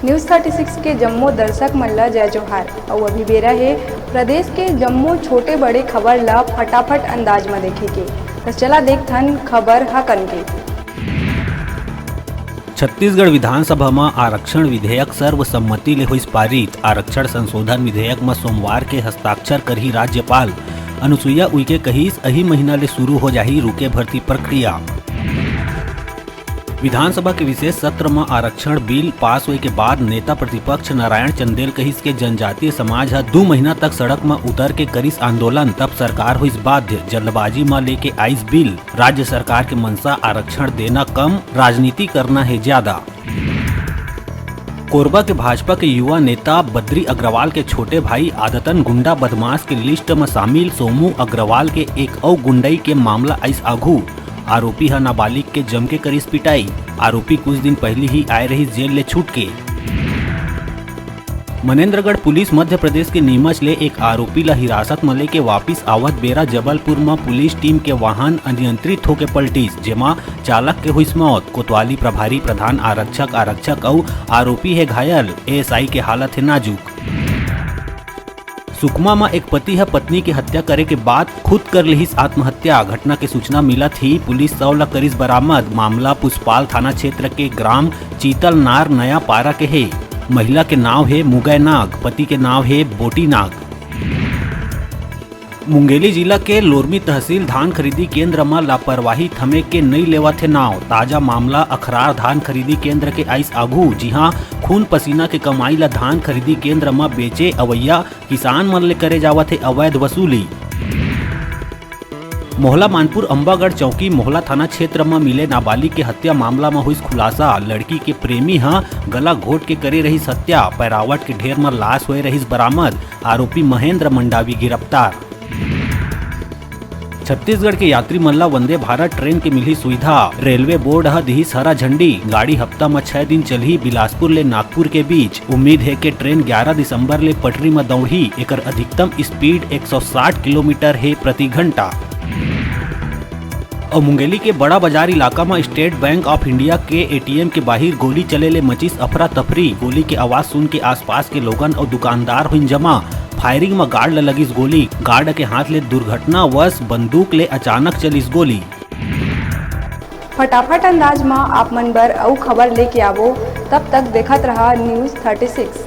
News 36 के जम्मू दर्शक मन ला जय जोहार। और अभी बेरा है प्रदेश के जम्मू छोटे बड़े खबर ला फटाफट अंदाज में देखे के। तो चला देखथन खबर हकन के। छत्तीसगढ़ विधानसभा में आरक्षण विधेयक सर्वसम्मति ले होइस पारित। आरक्षण संशोधन विधेयक में सोमवार के हस्ताक्षर करही राज्यपाल अनुसुईया उइके कहिस अही महीना ले शुरू हो जाही रुके भर्ती प्रक्रिया। विधानसभा के विशेष सत्र में आरक्षण बिल पास होए के बाद नेता प्रतिपक्ष नारायण चंदेल कहिस के जनजातीय समाज 2 महीना तक सड़क में उतर के करिस आंदोलन, तब सरकार होइस बाध्य। जल्दबाजी में लेके आइस बिल। राज्य सरकार के मनसा आरक्षण देना कम, राजनीति करना है ज्यादा। कोरबा के भाजपा के युवा नेता बद्री अग्रवाल के छोटे भाई आदतन गुंडा बदमाश के लिस्ट में शामिल सोमू अग्रवाल के एक और गुंडई के मामला आइस आघू। आरोपी है नाबालिग के जम के करिस पिटाई। आरोपी कुछ दिन पहले ही आए रही जेल ले छूट के। मनेन्द्रगढ़ पुलिस मध्य प्रदेश के नीमच ले एक आरोपी ला हिरासत में लेके वापिस आवत बेरा जबलपुर में पुलिस टीम के वाहन अनियंत्रित होके पलटिस, जेमा चालक के हुइस मौत। कोतवाली प्रभारी प्रधान आरक्षक और आरोपी है घायल। एएसआई के हालत है नाजुक। सुकमा में एक पति है पत्नी की हत्या करे के बाद खुद कर लिहिस आत्महत्या। घटना के सूचना मिला थी, पुलिस 100 ला करिस बरामद। मामला पुष्पाल थाना क्षेत्र के ग्राम चीतल नार नया पारा के है। महिला के नाव है मुगै नाग, पति के नाव है बोटी नाग। मुंगेली जिला के लोरमी तहसील धान खरीदी केंद्र में लापरवाही थमे के नहीं लेवा थे नाव। ताजा मामला अखरार धान खरीदी केंद्र के आइस आघू, जी हाँ खून पसीना के कमाई ला धान खरीदी केंद्र में बेचे अवैया किसान मन ले करे जावा थे अवैध वसूली। मोहला मानपुर अम्बागढ़ चौकी मोहला थाना क्षेत्र में मिले नाबालिग के हत्या मामला में हुई खुलासा। लड़की के प्रेमी गला घोट के करे रही हत्या। पैरावट के ढेर में लाश हुए रही बरामद। आरोपी महेंद्र मंडावी गिरफ्तार। छत्तीसगढ़ के यात्री मन ला वंदे भारत ट्रेन के मिली सुविधा। रेलवे बोर्ड दिहिस हरा झंडी। गाड़ी हफ्ता में 6 दिन चलही बिलासपुर ले नागपुर के बीच। उम्मीद है कि ट्रेन 11 दिसंबर ले पटरी में दौड़ी। एकर अधिकतम स्पीड 160 किलोमीटर है प्रति घंटा। और मुंगेली के बड़ा बाजार इलाका में स्टेट बैंक ऑफ इंडिया के एटीएम के बाहर गोली चले ले मचिस अफरा तफरी। गोली के आवाज सुन के आसपास के लोगन और दुकानदार हुई जमा। फायरिंग में गार्ड ले लगिस गोली। गार्ड के हाथ ले दुर्घटनावश बंदूक ले अचानक चलिस गोली। फटाफट अंदाज में आप मन बर अउ खबर लेके आवो। तब तक देखत रहा न्यूज़ 36।